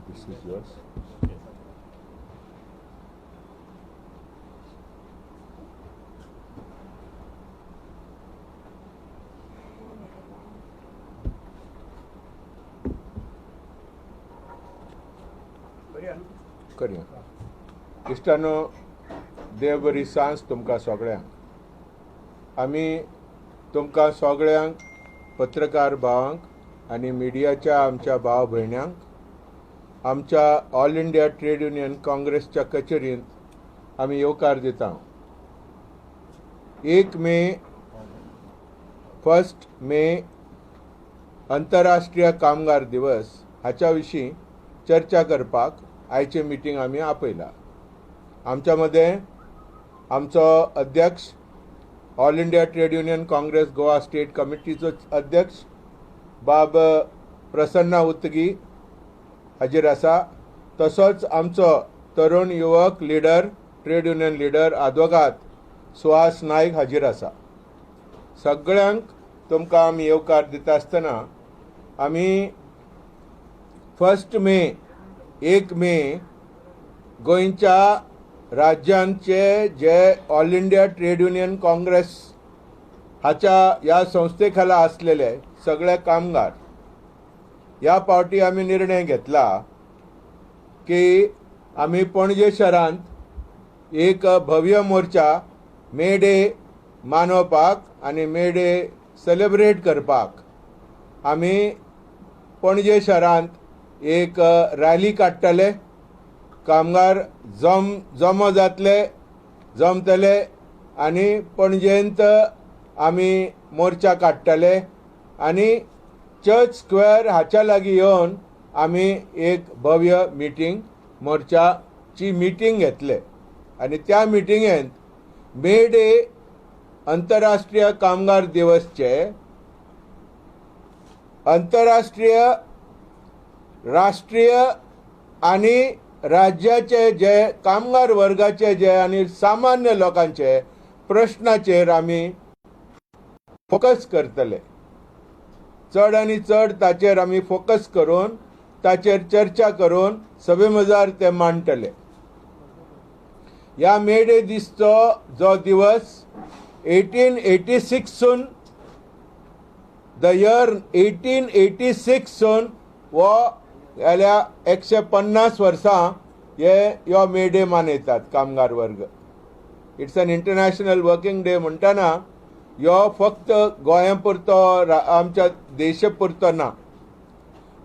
This is yours. करूया. इश्टानो, देव बरी सांज तुमकां सगळ्यांक. आमी तुमकां सगळ्यांक पत्रकार भावांक आनी मिडियाच्या आमच्या भाव भयण्यांक आमच्या ऑल इंडिया ट्रेड युनियन काँग्रेसच्या कचेरींत आमी येवकार दिता. 1 मे 1 मे आंतरराष्ट्रीय कामगार दिवस हाच्या विशीं चर्चा करपाक आयचे मिटींग आमी आपयला. आमच्या मदें आमचो अध्यक्ष, All India Trade Union Congress Goa state कमिटीचो अध्यक्ष बाब प्रसन्न उत्तगी हाजीर आसा. तसोच आमचो तरुण युवक लिडर, ट्रेड युनियन लिडर आद्वोगाद सुहास नायक हाजीर आसा. सगळ्यांक तुमकां आमी येवकार दिता आसतना आमी 1 मे 1 मे गोंयच्या राज्यांचे जे All India Trade Union Congress हाच्या ह्या संस्थे खाला असलेले सगळे कामगार ह्या पावटी आमी निर्णय घेतला की आमी पणजे शहरांत एक भव्य मोर्चा मे डे मानोवपाक आनी मे डे सेलिब्रेट करपाक आमी पणजे शहरांत एक रॅली काडटले. कामगार जमो जातले, जमतले आनी पणजेंत आमी मोर्चा काडटले आनी चर्च स्क्वेअर हाच्या लागीं येवन आमी एक भव्य मिटींग मोर्चाची मिटींग घेतले. आनी त्या मिटींगेंत मे डे आंतरराष्ट्रीय कामगार दिवसचे आंतरराष्ट्रीय, राष्ट्रीय आनी राज्याचे जे कामगार वर्गाचे जे आनी सामान्य लोकांचे प्रश्नाचेर आमी फोकस करतले. चड आनी चड ताचेर आमी फोकस करून ताचेर चर्चा करून सभे मजार ते मांडटले. ह्या मे डे दिसचो जो दिवस 1886 सून द इयर 1886 सून वो गेल्या 150 वर्सां ह्यो मे डे मनयतात कामगार वर्ग. It's an international working day म्हणटना ह्यो फक्त गोंया पुरतो आमच्या देशा पुरतो ना.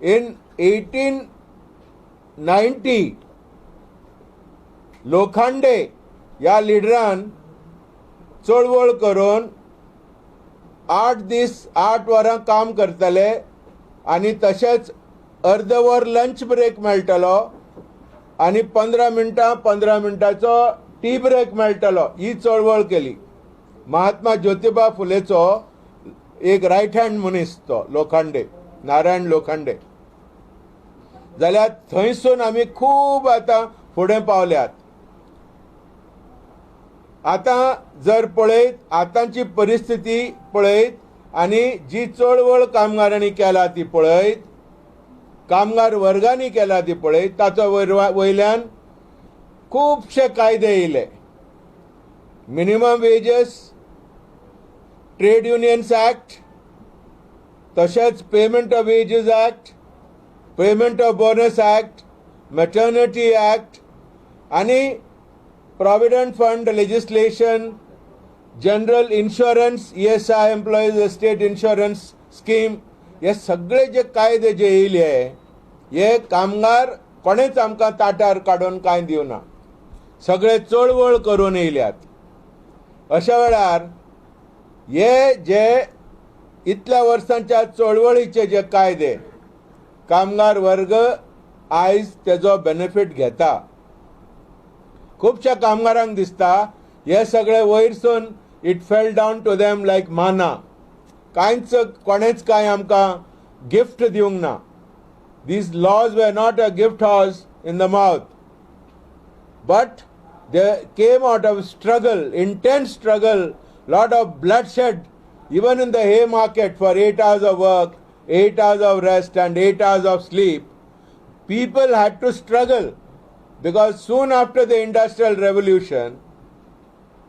इन 1890 लोखंडे ह्या लिडरान चळवळ करून 8 दीस 8 वरां काम करतले आनी तशेंच अर्द वर लंच ब्रेक मेळटलो आनी 15 मिनटांचो टी ब्रेक मेळटलो. ही चळवळ केली. महात्मा ज्योतिबा फुलेचो एक रायट हँड मनीस तो लोखंडे, नारायण लोखंडे. जाल्यार थंयसून आमी खूब आतां फुडें पावल्यात. आतां जर पळयत आतांची परिस्थिती पळयत आनी जी चळवळ कामगारांनी केला ती पळयत, कामगार वर्गांनी केला ती पळयत, ताचो वयल्यान खुबशे कायदे येयले. Minimum wages, trade unions act, तशेंच payment of wages act, payment of bonus act, maternity act आनी provident fund legislation, general insurance, ESI employees state insurance scheme, हे सगळे जे कायदे जे येयले हे कामगार कोणेच आमकां ताटार काडून कांय दिवना. सगळे चळवळ करून येयल्यात. अशा वेळार हे जे इतल्या वर्सांच्या चळवळीचे जे कायदे कामगार वर्ग आयज तेजो बेनिफीट घेता. खुबशा कामगारांक दिसता हे सगळे वयरसून it fell down to them लायक माना. कोणेच कांय आमकां गिफ्ट दिवंक ना. These laws were not a gift horse in the mouth, but they came out of struggle, intense struggle, lot of bloodshed, even in the hay market for 8 hours of work, 8 hours of rest and 8 hours of sleep. People had to struggle because soon after the Industrial Revolution,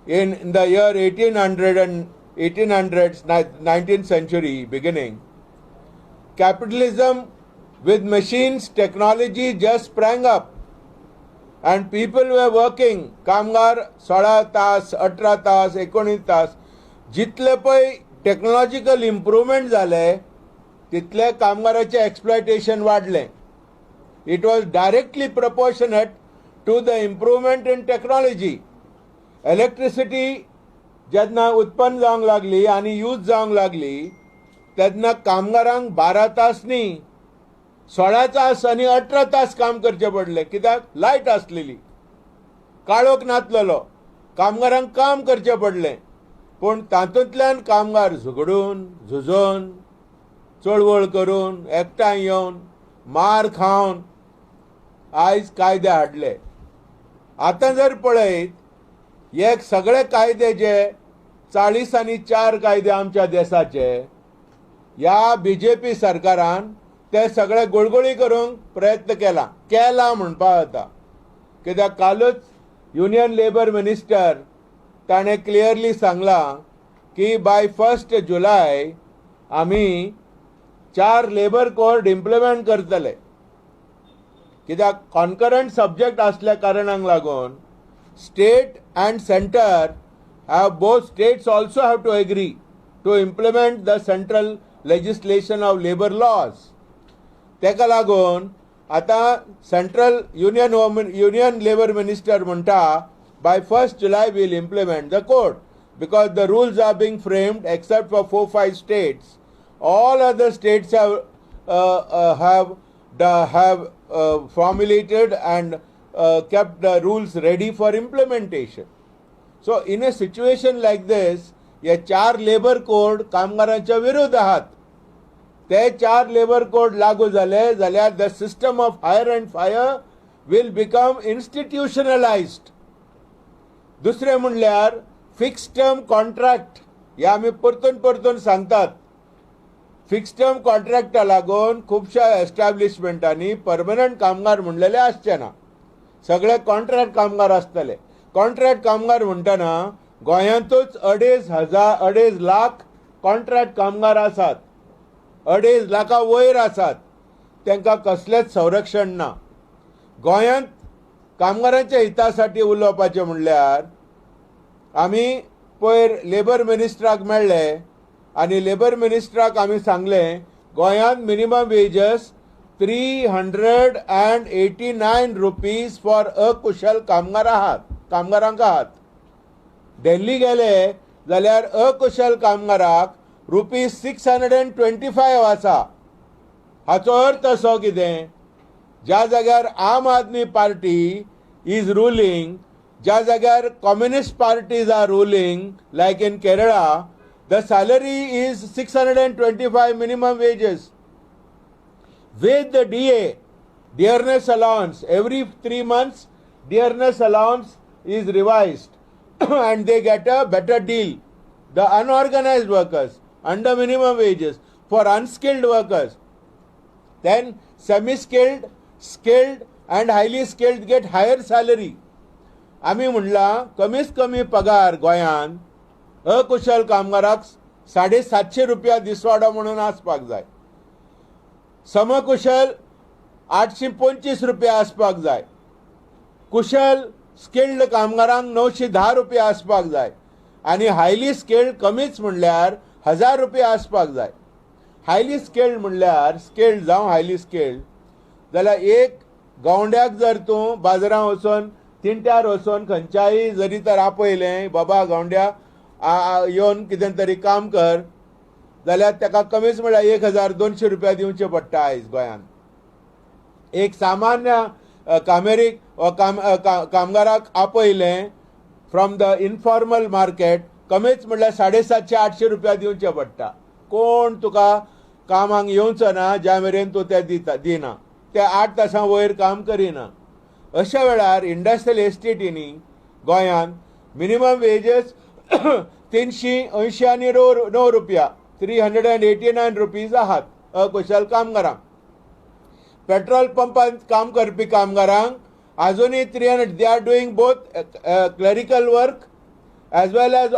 in the year 1800 and 1800s, 19th century beginning, capitalism with machines, technology just sprang up. And people were working, कामगार 16 तास, 18 तास, 19 तास. जितले पय technological improvement जाले तितले कामगाराचे exploitation वाढले. It was directly proportionate to the improvement in technology. Electricity जेन्ना उत्पन्न जावंक लागली आनी यूज जावंक लागली तेन्ना कामगारांक 12 तास न्ही 16 तास आनी 18 तास काम करचे पडले. कित्याक लायट आसलेली, काळोख नासलेलो, कामगारांक काम करचे पडले. पूण तातूंतल्यान कामगार झगडून झुजोन चळवळ करून एकठांय येवन मार खावन आयज कायदे हाडले. आतां जर पळयत हे सगळे कायदे जे 40 आनी 4 कायदे आमच्या देशाचे ह्या बीजेपी सरकारान ते सगळे गुळगुळी करूंक प्रयत्न केला म्हणपा जाता. कित्याक कालूच युनियन लेबर मिनिस्टर ताणें क्लियरली सांगला की बाय 1 जुलय आमी 4 लेबर कोड इम्प्लिमेंट करतले. कित्याक कॉन्करंट सब्जेक्ट आसल्या कारणाक लागून state and center have both states also have to agree to implement the central legislation of labor laws. तेका लागून आता सेंट्रल युनियन लेबर मिनिस्टर म्हणटा by 1 July we will implement the code because the rules are being framed except for 4-5 states. All other states have formulated and kept the rules ready for implementation. So in a situation like this, ये 4 labour code कामगारांच्या विरुद्ध आहात. ते 4 labour code लागू झाले जाल्यार the system of hire and fire will become institutionalized. दुसरे म्हणल्यार फिक्स्ड टर्म कॉन्ट्रॅक्ट हे आमी परतून सांगतात. फिक्स्ड टर्म कॉन्ट्रॅक्टा लागून खुबशा एस्टॅब्लिशमेंटांनी परमनंट कामगार म्हणलेले आसचे ना. सगळे कॉन्ट्रॅक्ट कामगार आसतले. कॉन्ट्रॅक्ट कामगार म्हणटना गोंयांतूच 2.5 लाख कॉन्ट्रॅक्ट कामगार आसात. 2.5 लाखा वयर आसात. तांकां कसलेंच संरक्षण ना. गोंयांत कामगारांच्या हितासाठी उलोवपाचें म्हणल्यार आमी पयर लेबर मिनिस्टराक मेळ्ळे आनी लेबर मिनिस्टराक आमी सांगलें गोंयांत मिनिमम वेजस 389 रुपीज फॉर अकुशल कामगारांक आहात. दिल्ली गेले जाल्यार अकुशल कामगाराक ₹625 आसा. हाचो अर्थ असो कितें, ज्या जाग्यार आम आदमी पार्टी इज रुलींग, ज्या जाग्यार communist parties are ruling like in Kerala, the salary is 625 minimum wages. With the DA, dearness allowance, every 3 months, dearness allowance is revised and they get a better deal. The unorganized workers under minimum wages, for unskilled workers. Then semi-skilled, skilled and highly skilled get higher salary. आमी म्हणला कमीत कमी पगार गोंयान अकुशल कामगाराक 750 रुपया दिसवाडो म्हणून आसपाक जाय. समकुशल 825 रुपया आसपाक जाय. कुशल स्किल्ड कामगारांक 910 रुपया आसपाक जाय आनी हायली स्किल्ड कमीच म्हणल्यार 1000 रुपया आसपाक जाय. हायली स्किल्ड म्हणल्यार स्किल्ड जावं हायली स्किल्ड जाल्यार एक गवंड्याक जर तूं बाजारांत वचून तिंट्यार वचून खंयच्याय जरी तर आपयलें बाबा गवंड्या येवन कितें तरी काम कर जाल्यार ताका कमीच म्हळ्यार 1200 रुपया दिवचे पडटा. आयज गोंयांत एक सामान्य कामेरीक कामगाराक आपयलें फ्रॉम द इनफॉर्मल मार्केट कमीच म्हळ्यार 750-800 रुपया दिवचे पडटा. कोण तुका कामाक येवचो ना ज्या मेरेन तो ते दिना, ते 8 तासां वयर काम करिना. अशा वेळार इंडस्ट्रियल एस्टेटींनी गोंयांत मिनिमम वेजेस 380 आनी 9 रुपया 389 रुपीज आहात अकुशल कामगारांक. पेट्रोल पंपांत काम करपी कामगारांक आजुनूय 300. They are doing both clerical work as well as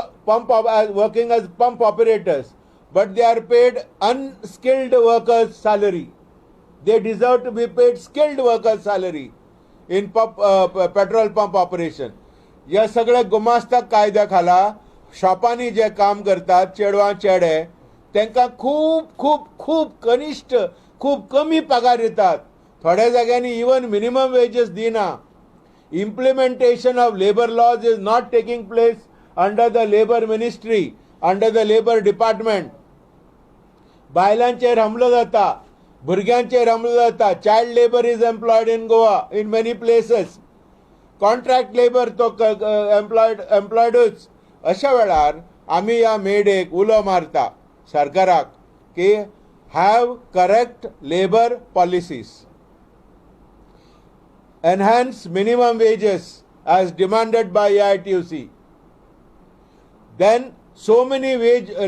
working as pump operators, but they are paid unskilled workers salary. They deserve to be paid skilled workers salary in petrol pump operation. या सगळ्या गुमास्ता कायद्या खाला शॉपांनी जे काम करतात चेडवां चेडे तांकां खूब खूब खूब कनिश्ट खूब कमी पगार दितात. थोड्या जाग्यांनी इवन मिनिमम वेजेस दिना. Implementation of labor laws is not taking place under the labor ministry, under the labor department. बायलांचेर हमलो जाता, भुरग्यांचेर हमलो जाता. Child labour is employed in Goa in many places. Contract labour तो एम्प्लॉयडूच. अशा वेळार आमी ह्या मेडेक उलो मारता सरकाराक की have correct labour policies, enhance minimum wages as demanded by AITUC. Then so many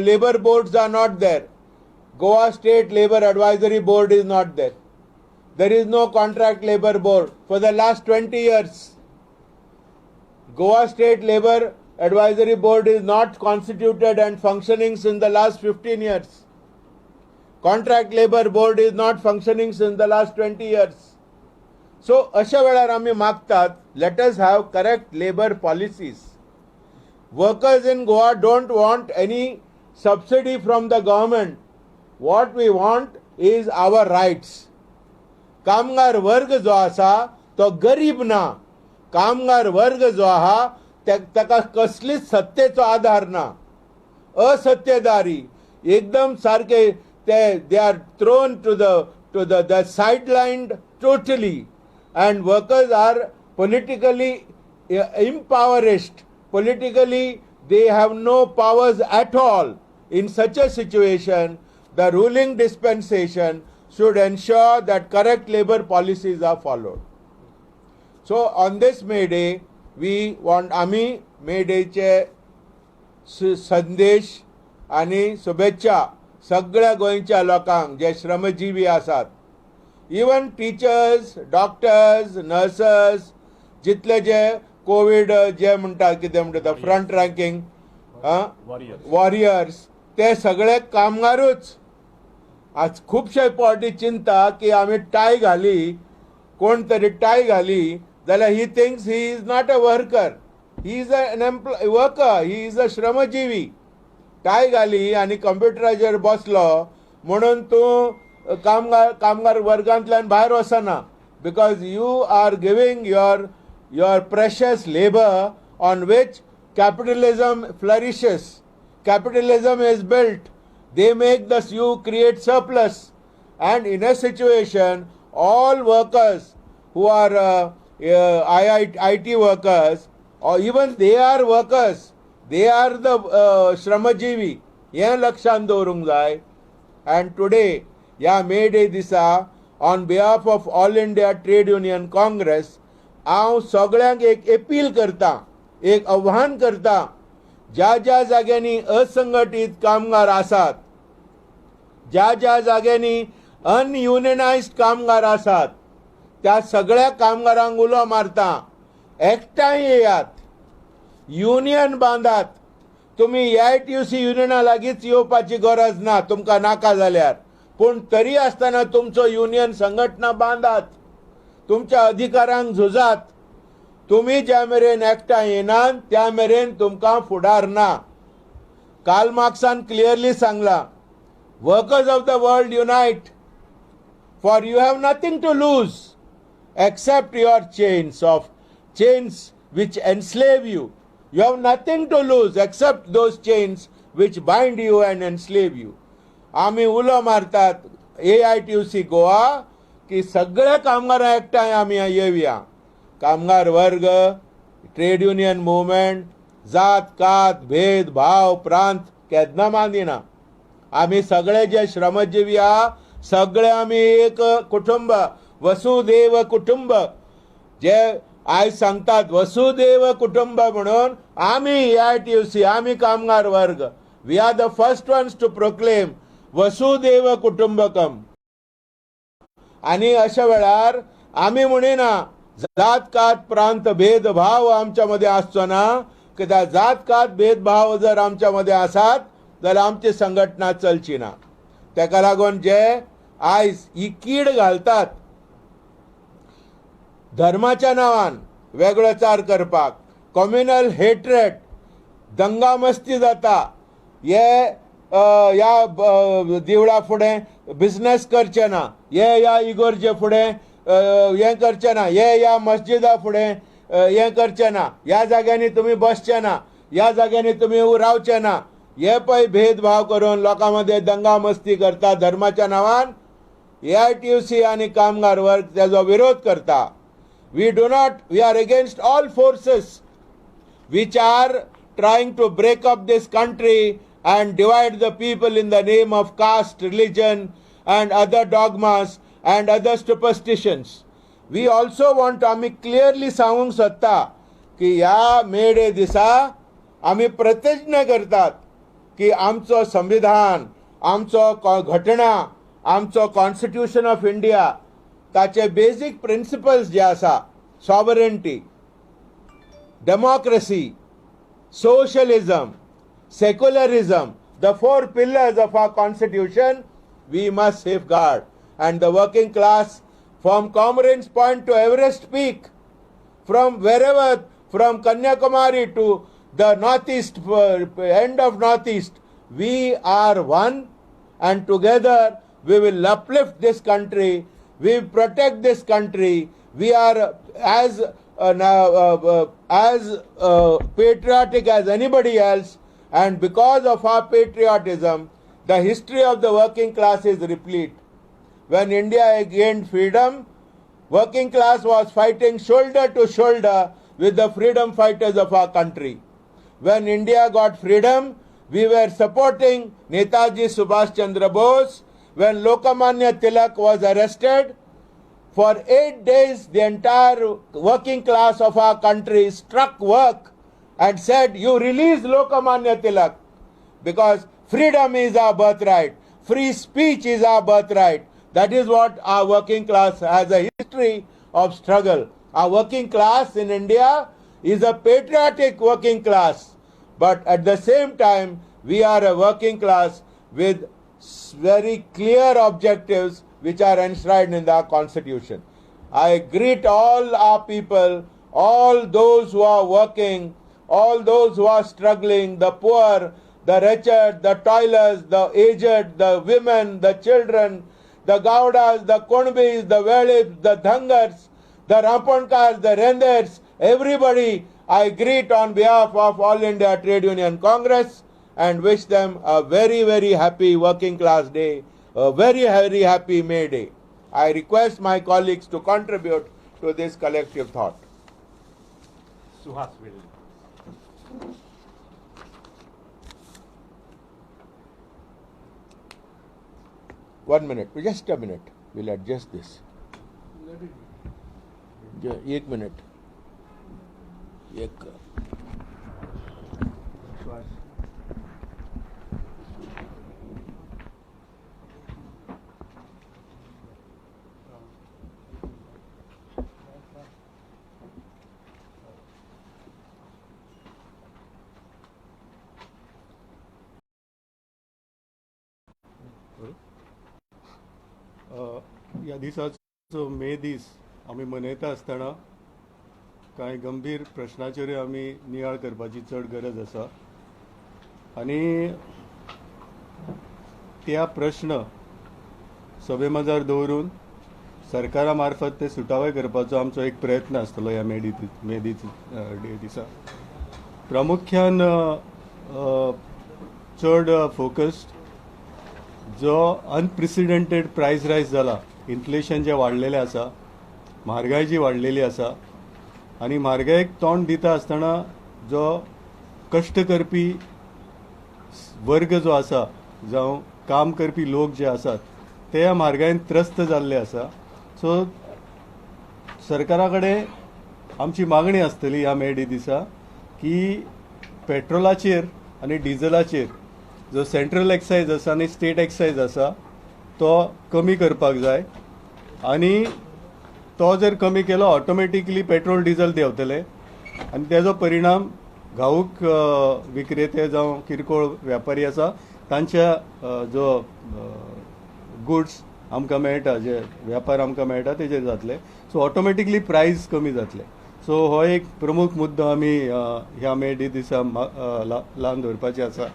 labor boards are not there. Goa State Labor Advisory Board is not there. There is no contract labor board for the last 20 years. Goa State Labor Advisory Board is not constituted and functioning since the last 15 years. Contract labor board is not functioning since the last 20 years. So अशा वेळार आमी मागतात, let us have correct labor policies. Workers in Goa don't want any subsidy from the government. What we want is our rights. कामगार वर्ग जो आसा तो गरीब ना. कामगार वर्ग जो आहा ताका कसलीच सत्तेचो आधार ना. असत्तेदारी एकदम सारखे they are thrown to the sidelined totally. And workers are politically impoverished. Politically, they have no powers at all. In such a situation, the ruling dispensation should ensure that correct labor policies are followed. So, on this May Day, we want आमी May Day चे संदेश आणि शुभेच्छा सगळ्या गोंयच्या लोकांक जे श्रमजीवी आसात. Even teachers, doctors, nurses, जितले जे कोविड जे म्हणटात कितें म्हणटा फ्रंट रँकिंग वॉरियर्स ते सगळे कामगारूच. आज खुबशे पावटी चिंता की आमी टाय घाली, कोण तरी टाय घाली जाल्यार he thinks he is not a worker, he is an worker, he is a श्रमजीवी. टाय घाली आनी कंप्युटराचेर बसलो म्हणून तूं कामगार वर्गांतल्यान भायर वचना. Because you are giving your precious labor on which capitalism flourishes. Capitalism is built. They make you create surplus. And in a situation, all workers who are IT workers, or even they are workers, they are the Shramajivi. हे लक्षांत दवरूंक जाय. And today, या मे day दिसा on behalf of all India Trade Union Congress हांव सगळ्यांक एक appeal करता, एक आव्हान करता. ज्या ज्या जाग्यांनी असंघटीत कामगार आसात, ज्या ज्या जाग्यांनी अनयुनियनायज्ड कामगार आसात, त्या सगळ्या कामगारांक उलो मारता, एकठांय येयात, युनियन बांदात. तुम्ही AITUC युनियना लागींच येवपाची गरज ना तुमकां नाका जाल्यार, पूण तरी आसतना तुमचो युनियन संघटना बांदात, तुमच्या अधिकारांक झुजात. तुम्ही ज्या मेरेन एकठांय येनात त्या मेरेन तुमकां फुडार ना. कार्ल मार्क्सान क्लियरली सांगला, workers of the world unite, for you have nothing to lose except your chains which enslave you. You have nothing to lose except those chains which bind you and enslave you. आम्ही उलो मारतात AITUC Goa की सगळ्या कामगारां एकठांय आमी येवया. कामगार वर्ग, trade union movement, जात कात भेद भाव प्रांत केन्ना मानिना. आम्ही सगळे जे श्रमजीवी आहा सगळे आम्ही एक कुटुंब, वसुदेव कुटुंब जे आज सांगतात वसुदेव कुटुंब म्हणून आम्ही AITUC आम्ही कामगार वर्ग we are the first ones to proclaim वसुदेव कुटुंबकम. आणि अशा वेळार आम्ही म्हणिना जात कात प्रांत भेदभाव आमच्यामध्ये आसचो ना, कित्याक जात कात भेदभाव जर आमच्यामध्ये आसात जाल्यार आमची संघटना चलची ना. तेका लागून जे आयज ही कीड घालतात धर्माच्या नांवान वेगळोचार करपाक, कम्युनल हेट्रेड, दंगा मस्ती जाता, ह्या देवळा फुडें बिझनेस करचे ना, ह्या इगोर्जे फुडें हें करचे ना, ह्या मस्जिदा फुडें हें करचे ना, ह्या जाग्यांनी तुमी बसचे ना, ह्या जाग्यांनी तुमी रावचे ना, हे पळय भेदभाव करून लोकां मदें दंगा मस्ती करता धर्माच्या नांवान. AITUC आनी कामगार वर्ग तेजो विरोध करता. We are against all forces which are trying to break up this country and divide the people in the name of caste, religion and other dogmas and other superstitions. We also want to आम्ही clearly सांगूंक सोदता की ह्या मे day दिसा आम्ही प्रतिज्ञा करतात की आमचो संविधान, आमचो घटना, आमचो कॉन्स्टिट्यूशन ऑफ इंडिया ताचे बेसिक प्रिंसिपल्स जे आसा sovereignty, democracy, socialism, secularism, the 4 pillars of our constitution we must safeguard. And the working class from Comrades Point to Everest Peak, from wherever, from Kanyakumari to the northeast, end of northeast, we are one, and together we will uplift this country. We protect this country. We are as patriotic as anybody else, and because of our patriotism, the history of the working class is replete. When India gained freedom, working class was fighting shoulder to shoulder with the freedom fighters of our country. When India got freedom, we were supporting Netaji Subhash Chandra Bose. When Lokmanya Tilak was arrested, for 8 days the entire working class of our country struck work and said, you release Lokmanya Tilak, because freedom is our birthright, free speech is our birthright. That is what our working class has a history of struggle. Our working class in India is a patriotic working class, but at the same time we are a working class with very clear objectives which are enshrined in the constitution. I greet all our people, all those who are working, all those who are struggling, the poor, the wretched, the toilers, the aged, the women, the children, the Gaudas, the Kunbis, the Velibs, the Dhangars, the Ramponkars, the Renders, everybody I greet on behalf of All India Trade Union Congress and wish them a very, very happy working class day, a very, very happy May Day. I request my colleagues to contribute to this collective thought. Suhas will. 1 minute, just a minute. We'll adjust this. 1 minute. ह्या दिसाचो मे दीस आमी मनयता आसतना कांय गंभीर प्रश्नाचेर आमी नियाळ करपाची चड गरज आसा आनी त्या प्रश्न सभे मजार दवरून सरकारा मार्फत ते सुटावे करपाचो आमचो एक प्रयत्न आसतलो ह्या मे डे दिसा. प्रामुख्यान चड फोकस्ड जो अनप्रेसिडेंटेड प्रायस रायज जाला, इन्फ्लेशन जे वाडलेले आसा, म्हारगाय जी वाडलेली आसा आनी म्हारगायेक तोंड दिता आसतना जो कश्ट करपी वर्ग जो आसा, जावं काम करपी लोक जे आसात ते ह्या म्हारगायेन त्रस्त जाल्ले आसा. सो सरकारा कडेन आमची मागणी आसतली ह्या मे डे दिसा की पेट्रोलाचेर आनी डिझलाचेर जो सेंट्रल एक्सायज आसा आनी स्टेट एक्सायज आसा तो कमी करपाक जाय. आनी तो जर कमी केलो ऑटोमॅटिकली पेट्रोल डिझल देंवतले आनी तेजो परिणाम घाऊक विक्रेते जावं किरकोळ व्यापारी आसा तांच्या जो गुड्स आमकां मेळटा, जे व्यापार आमकां मेळटा तेजेर जातले. सो ऑटोमॅटिकली प्रायस कमी जातले. सो हो एक प्रमुख मुद्दो आमी ह्या मे डे दिसा लावन दवरपाचे आसा.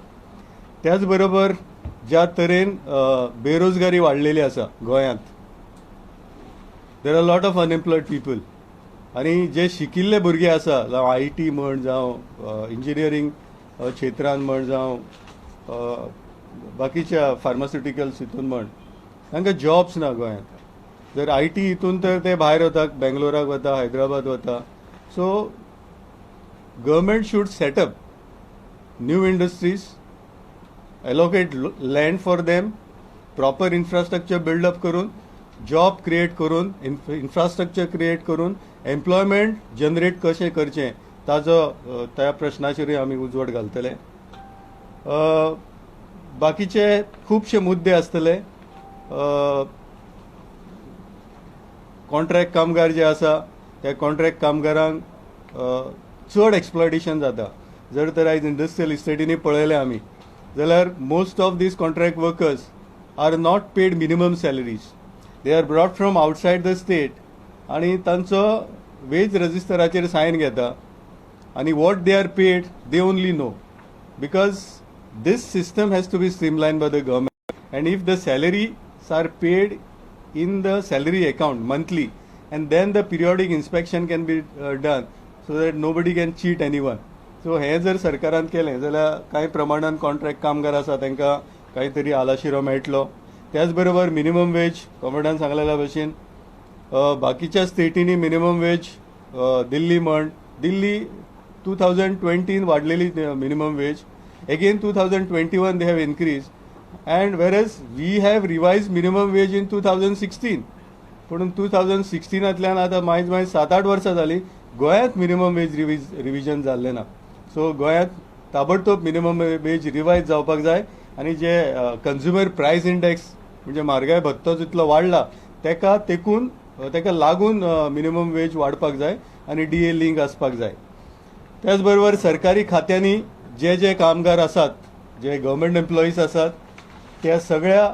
त्याच बरोबर ज्या तरेन बेरोजगारी वाडलेली आसा गोंयांत, there are lot of unemployed people, आनी जे शिकिल्ले भुरगे आसा जावं IT म्हण जावं इंजिनियरींग क्षेत्रांत म्हण जावं बाकीच्या फार्मास्युटिकल्स हितून म्हण, तांकां जॉब्स ना गोंयांत. जर IT हितून तर ते भायर वता, बेंगलोराक वता, हैदराबाद वता. So government should set up new industries, allocate land for them, proper infrastructure build up करून, जॉब क्रिएट करून, इन्फ्रास्ट्रक्चर क्रिएट करून एम्प्लॉयमेंट जनरेट कशें करचें ताजो त्या प्रश्नाचेरूय आमी उजवड घालतले. बाकीचे खुबशे मुद्दे आसतले. कॉन्ट्रॅक्ट कामगार जे आसा त्या कॉन्ट्रॅक्ट कामगारांक चड एक्सप्लॉयटेशन जाता. जर तर आयज इंडस्ट्रियल इस्टेटींनी पळयलें आमी जाल्यार most of these contract workers are not paid minimum salaries. They are brought from outside the state आनी तांचो वेज रजिस्टराचेर सायन घेता आनी what they are paid they only no, because this system has to be streamlined by the government, and if the salaries are paid in the salary account monthly, and then the periodic inspection can be done so that nobody can cheat anyone. So हे जर सरकारान केलें जाल्यार कांय प्रमाणान contract कामगार आसा तांकां कांय तरी आलाशिरो मेळटलो. त्याच बरोबर मिनिमम वेज गव्हर्मेंटान सांगलेल्या भशेन बाकीच्या स्टेटींनी मिनिमम वेज दिल्ली म्हण, दिल्ली 2020 वाडलेली minimum wage. Again 2021 they have increased, and whereas we have revised minimum wage in 2016, पण 2016तल्यान आता मायज 7-8 वर्सां जाली गोंयांत मिनिमम वेज रिविजन जाल्लें ना. सो गोंयांत ताबडतोब मिनिमम वेज रिवायज जावपाक जाय आनी जे कंज्युमर प्रायस इंडेक्स म्हणजे म्हारगाय भत्तो जितलो वाडला तेका लागून मिनिमम वेज वाडपाक जाय आनी DA लिंक आसपाक जाय. त्याच बरोबर सरकारी खात्यांनी जे जे कामगार आसात, जे गव्हर्मेंट एम्प्लॉईज आसात, त्या सगळ्या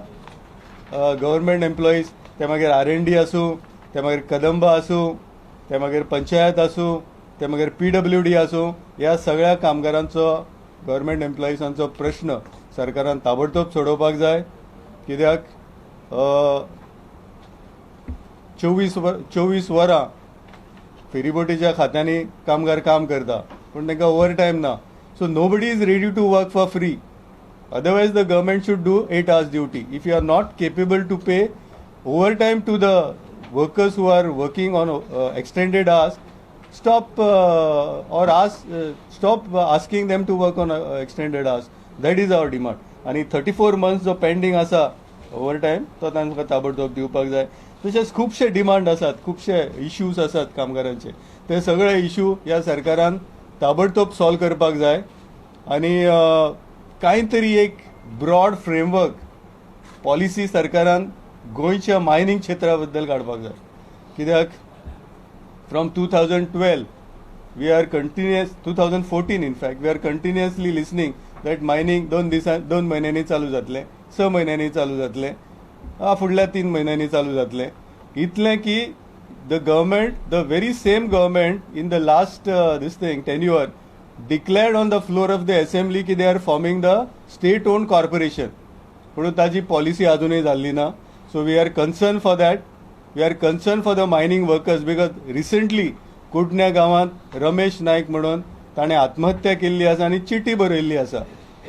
गव्हर्मेंट एम्प्लॉईज, ते मागीर R&D आसूं, ते मागीर कदंबा आसूं, ते मागीर पंचायत आसूं, ते मागीर PWD आसूं, ह्या सगळ्या कामगारांचो गव्हर्मेंट एम्प्लॉईजांचो प्रश्न सरकारान ताबडतोब सोडोवपाक जाय. कित्याक 24 वरां फेरीबोटीच्या खात्यांनी कामगार काम करता, पूण तांकां ओवर टायम ना. So nobody is ready to work for free. Otherwise the government should do 8 hours duty. If you are not capable to pay overtime to the workers who are working on extended hours, stop asking them to work on extended hours. That is our demand. आणि 34 months जो pending आसा overtime तो तांकां ताबडतोब दिवपाक जाय. तशेंच खुबशे डिमांड आसात, खुबशे इश्यूज आसात कामगारांचे. ते सगळे इश्यू ह्या सरकारान ताबडतोब सॉल्व करपाक जाय आनी कांय तरी एक ब्रॉड फ्रेमवर्क पॉलिसी सरकारान गोंयच्या मायनिंग क्षेत्रा बद्दल काडपाक जाय. कित्याक from 2012 we are continuous 2014 in fact we are continuously listening that mining 2 म्हयन्यांनी चालू जातलें, 6 म्हयन्यांनी चालू जातलें, फुडल्या 3 म्हयन्यांनी चालू जातलें. इतलें की the government, the very same government in the last tenure declared on the floor of the assembly कि they are forming the state owned corporation, पण ताजी पॉलिसी अजूनही जाल्ली ना. So we are concerned for that. We are concerned for the mining workers because recently कुडण्या गांवांत रमेश नायक म्हणून ताणें आत्महत्या केल्ली आसा आनी चिटी बरयल्ली आसा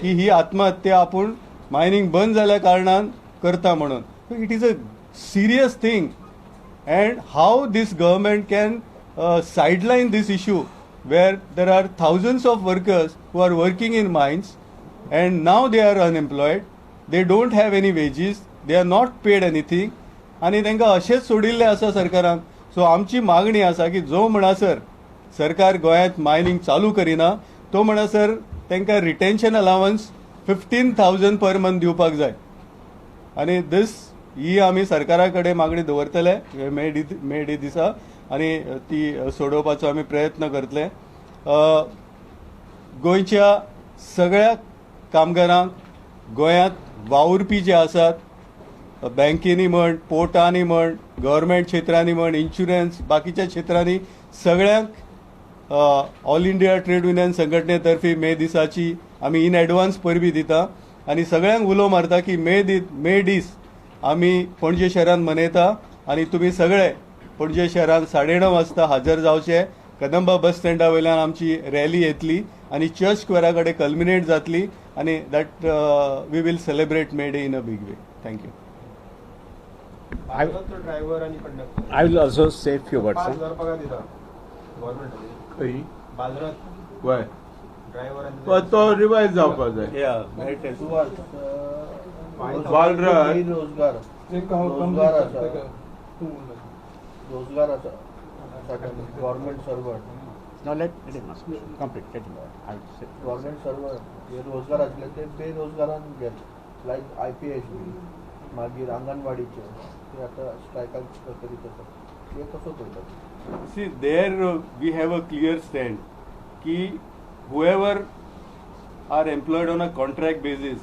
की ही आत्महत्या आपूण मायनिंग बंद जाल्या कारणान करता म्हणून. It is a serious thing. And how this government can sideline this issue where there are thousands of workers who are working in mines and now they are unemployed they don't have any wages, they are not paid anything, आणि तांकां अशेंच सोडिल्लें आसा सरकारान. सो आमची मागणी आसा की जो म्हणसर सरकार गोंयांत मायनिंग चालू करिना तो म्हणसर तांकां रिटेन्शन अलावन्स 15,000 पर मंथ दिवपाक जाय. आणि ही आमी सरकारा कडेन मागणी दवरतले मे डे दिसा आणि ती सोडोवपाचो आमी प्रयत्न करतले. गोंयच्या सगळ्या कामगारांक गोंयांत वावुरपी जे आसात, बँकेनी म्हण, पोर्टांनी म्हण, गव्हर्मेंट क्षेत्रांनी म्हण, इन्शुरन्स, बाकीच्या क्षेत्रांनी सगळ्यांक ऑल इंडिया ट्रेड युनियन संघटनेतर्फे मे दिसाची आमी इन एडवान्स परबी दिता आणि सगळ्यांक उलो मारता की मे दीस आमी पणजे शहरान मनयता आणि तुमी सगळे पणजे शहरान 9:30 वाजता हजर जावचे. कदंबा बस स्टँडा वयल्यान आमची रॅली येतली आणि चर्च स्क्वेरा कडेन कल्मिनेट जातली आणि that we will celebrate May Day in a big way. Thank you. I will also say few words. वय तो रिवायज जावपाक जाय. बालराज रोजगार आसा government servant. Now let him complete. Let him. I will say. Government servant हे रोजगार आसले ते बेरोजगारान घेत, लायक IPHB, मागीर आंगणवाडीचे ते आतां स्ट्रायकाक करीत आसा. हे कसो करतात? See, there we have a clear stand कि whoever are employed on a contract basis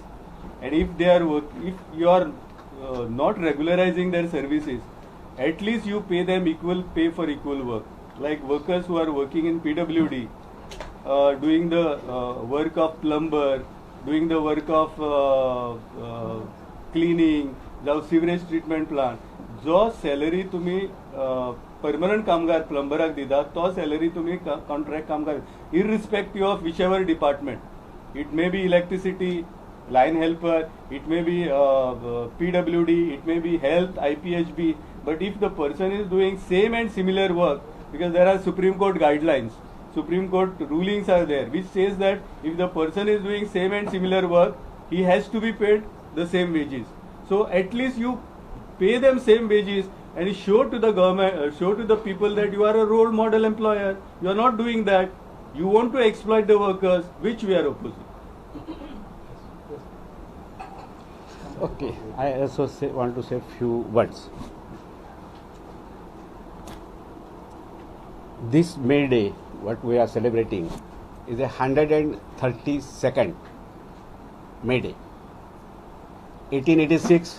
and if they are if you are not regularizing their services, at least you pay them equal pay for equal work. Like workers who are working in PWD, doing the work of plumber, doing the work of cleaning, जावं sewerage treatment plant, जो salary तुम्ही permanent कामगार प्लंबराक दिता तो salary तुम्ही contract कामगार irrespective of whichever department. It may be electricity, line helper, it may be PWD, it may be health, IPHB, but if the person is doing same and similar work, because there are Supreme Court guidelines, Supreme Court rulings are there, which says that if the person is doing same and similar work, he has to be paid the same wages. So at least you pay them same wages and show to the government, show to the people that you are a role model employer. You are not doing that. You want to exploit the workers, which we are opposing. Okay, I also want to say few words. This May Day, what we are celebrating, is a 132nd May Day. 1886,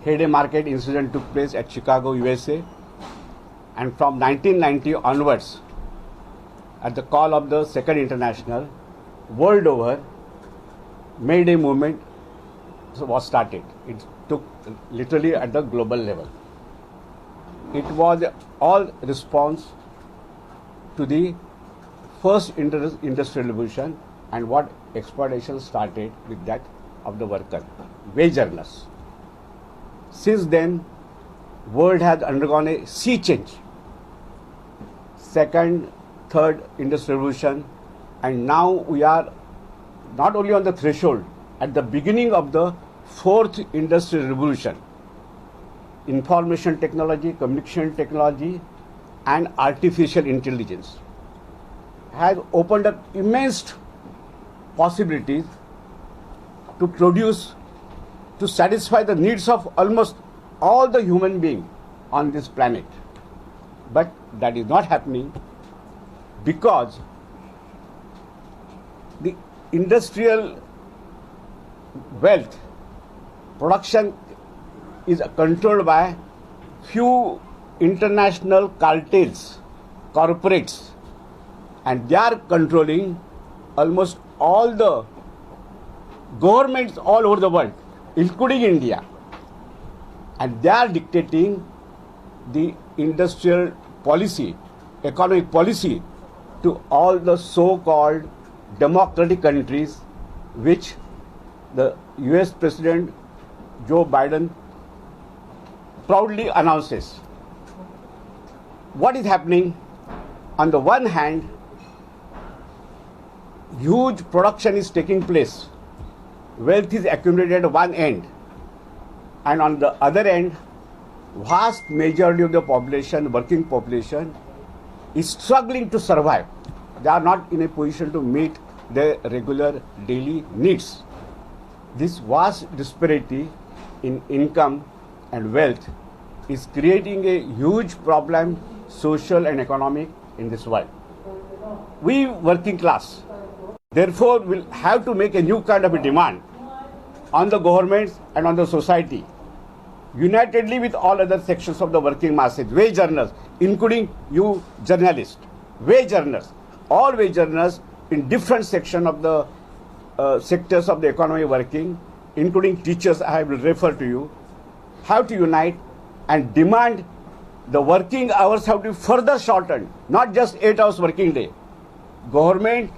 Hayday Market incident took place at Chicago, USA, and from 1990 onwards, at the call of the Second International, world over, May Day movement was started. It took literally at the global level. It was all response to the first industrial revolution and what exploitation started with that of the worker, wage earners. Since then, world has undergone a sea change. Second, third industrial revolution, and now we are not only on the threshold, at the beginning of the fourth industrial revolution. Information technology, communication technology, and artificial intelligence has opened up immense possibilities to produce, to satisfy the needs of almost all the human beings on this planet. But that is not happening because the industrial wealth production is controlled by few international cartels, corporates, and they are controlling almost all the governments all over the world, including India, and they are dictating the industrial policy, economic policy to all the so-called democratic countries which the US President Joe Biden proudly announces. What is happening? On the one hand, huge production is taking place wealth is accumulated at one end, and on the other end, vast majority of the population, working population, is struggling to survive. They are not in a position to meet their regular daily needs. This vast disparity in income and wealth is creating a huge problem, social and economic, in this world. We working class, therefore, will have to make a new kind of a demand on the governments and on the society, unitedly with all other sections of the working masses, wage earners, including you journalists, wage earners, all wage earners in different sections of the sectors of the economy working, including teachers, I will refer to you, have to unite and demand the working hours have to be further shortened, not just 8 hours working day. Government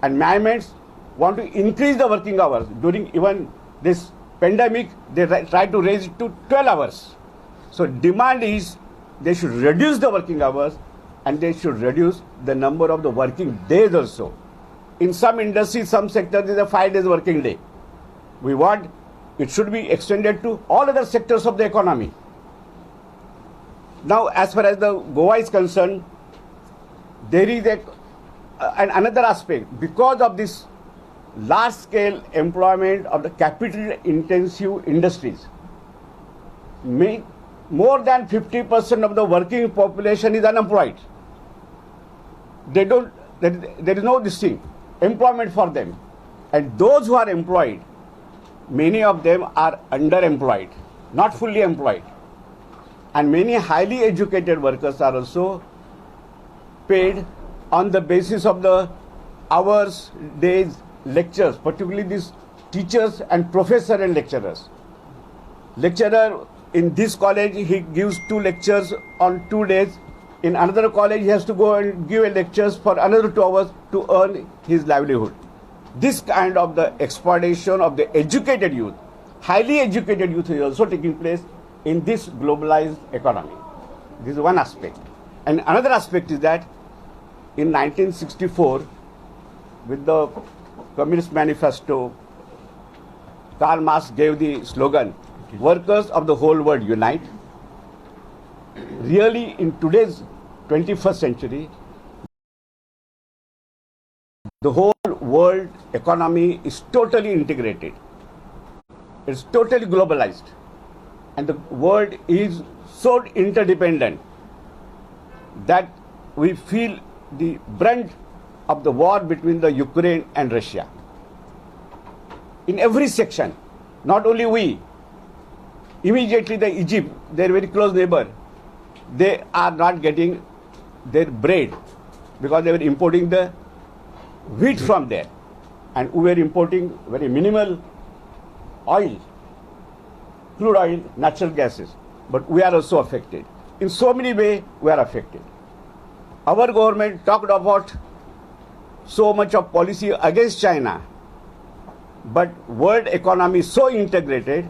and managements want to increase the working hours. During even this pandemic, they try to raise it to 12 hours. So demand is they should reduce the working hours and they should reduce the number of the working days also. In some industries, some sectors, there is a 5 days working day. We want it should be extended to all other sectors of the economy. Now, as far as the Goa is concerned, there is another aspect. Because of this large-scale employment of the capital-intensive industries, more than 50% of the working population is unemployed. There is no distinct employment for them. And those who are employed, many of them are underemployed, not fully employed. And many highly educated workers are also paid on the basis of the hours, days, lectures, particularly these teachers and professors and lecturers. Lecturer in this college, he gives 2 lectures on 2 days. In another college, he has to go and give lectures for another 2 hours to earn his livelihood. This kind of the exploitation of the educated youth, highly educated youth, is also taking place in this globalized economy. This is one aspect. And another aspect is that in 1964, with the Communist Manifesto, Karl Marx gave the slogan, "Workers of the whole world unite." Really, in today's 21st century, the whole world economy is totally integrated. It's totally globalized. And the world is so interdependent that we feel the brunt of the war between the Ukraine and Russia. In every section, not only we, immediately the Egypt, their very close neighbor, they are not getting their bread because they were importing the wheat from there. And we were importing very minimal oil, crude oil, natural gases. But we are also affected. In so many ways, we are affected. Our government talked about so much of policy against China, but world economy is so integrated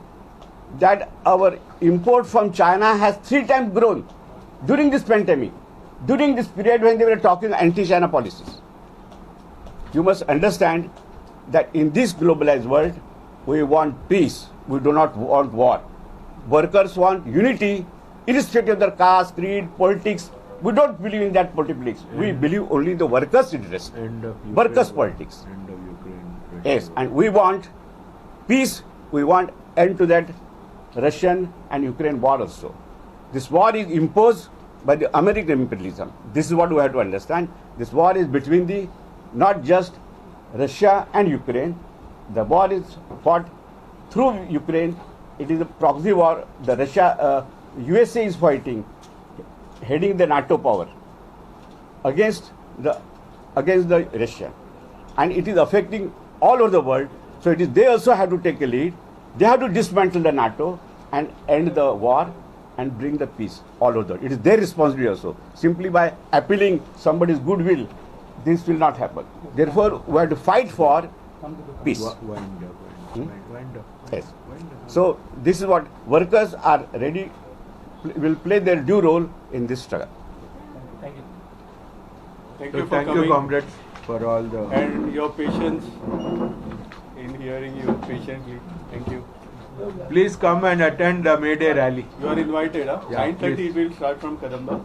that our import from China has 3 times grown during this pandemic, during this period when they were talking anti-China policies. You must understand that in this globalized world, we want peace. We do not want war. Workers want unity, irrespective of their caste, creed, politics. We don't believe in that politics. We believe only in the workers' interest. Workers' politics. End of Ukraine. Yes, and we want peace. We want end to that Russian and Ukraine war also. This war is imposed by the American imperialism. This is what we have to understand. This war is between the not just Russia and Ukraine. The war is fought through Ukraine. It is a proxy war. The USA is fighting, heading the NATO power against the Russia, and it is affecting all over the world. So it is they also have to take a lead. They have to dismantle the NATO and end the war and bring the peace all over the world. It is their responsibility also. Simply by appealing somebody's goodwill, this will not happen. Therefore, we have to fight for peace. Yes. So this is what workers are ready, will play their due role in this struggle. Thank you. Thank So you for thank coming you, comrades, for all the. and your patience in hearing you patiently. Thank you. Please come and attend the May Day rally. You are invited. Huh? Yeah, 9:30 please. it will start from Kadamba.